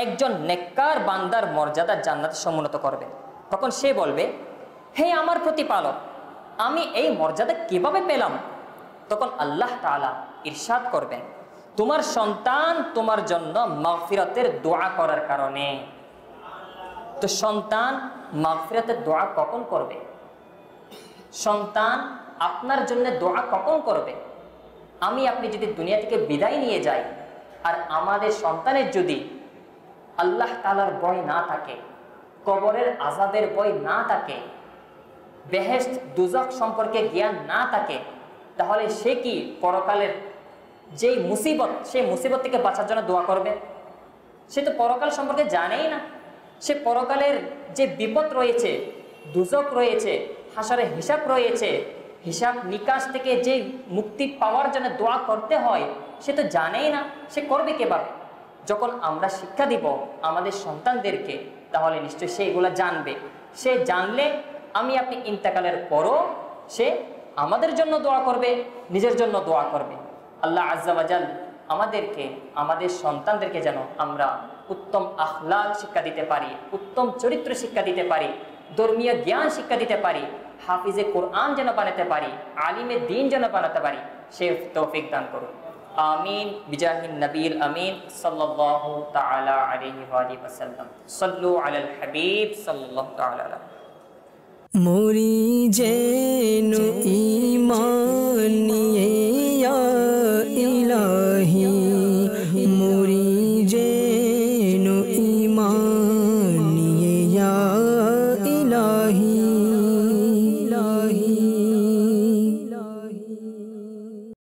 একজন নেককার বান্দার মর্যাদা জান্নাতে সমুন্নত করবেন। তখন সে বলবে, হে আমার প্রতিপালক, আমি এই মর্যাদা কিভাবে পেলাম? তখন আল্লাহ তাআলা ইরশাদ করবেন, তোমার সন্তান তোমার জন্য মাগফিরাতের দোয়া করার কারণে। তো সন্তান মাগফিরাতের দোয়া কখন করবে? সন্তান আপনার জন্য দোয়া কখন করবে? আমি আপনি যদি দুনিয়া থেকে বিদায় নিয়ে যাই আর আমাদের সন্তানের যদি আল্লাহ তাআলার ভয় না থাকে, কবরের আযাবের ভয় না থাকে, বেহেশত দুজক সম্পর্কে জ্ঞান না থাকে, তাহলে সে কি পরকালের যেই মুসিবত, সেই মুসিবত থেকে বাঁচার জন্য দোয়া করবে? সে তো পরকাল সম্পর্কে জানেই না। সে পরকালের যে বিপদ রয়েছে, দুজক রয়েছে, হাসরের হিসাব রয়েছে, হিসাব নিকাশ থেকে যে মুক্তি পাওয়ার জন্য দোয়া করতে হয়, সে তো জানেই না। সে করবে কিভাবে? যখন আমরা শিক্ষা দিব আমাদের সন্তানদেরকে, তাহলে নিশ্চয়ই সে এগুলা জানবে। সে জানলে আমি আপনি ইন্তেকালের পরও সে আমাদের জন্য দোয়া করবে, নিজের জন্য দোয়া করবে। আল্লাহ আজ্জা ওয়া জাল আমাদেরকে, আমাদের সন্তানদেরকে যেন আমরা উত্তম আখলাক শিক্ষা দিতে পারি, উত্তম চরিত্র শিক্ষা দিতে পারি, ধর্মীয় জ্ঞান শিক্ষা দিতে পারি, হাফিজে কোরআন যেন বানাতে পারি, আলিমে দ্বীন যেন বানাতে পারি, সে তৌফিক দান করুন। আমিন বিজাহিন নবীল আমিন সাল্লাল্লাহু তাআলা আলাইহি ওয়া আলিহি ওয়াসাল্লাম। সাল্লু আলাল হাবিব সাল্লাল্লাহু তাআলা আলাইহি। মোরি যেন ঈমান নিয়ে ইয়া ইলাহি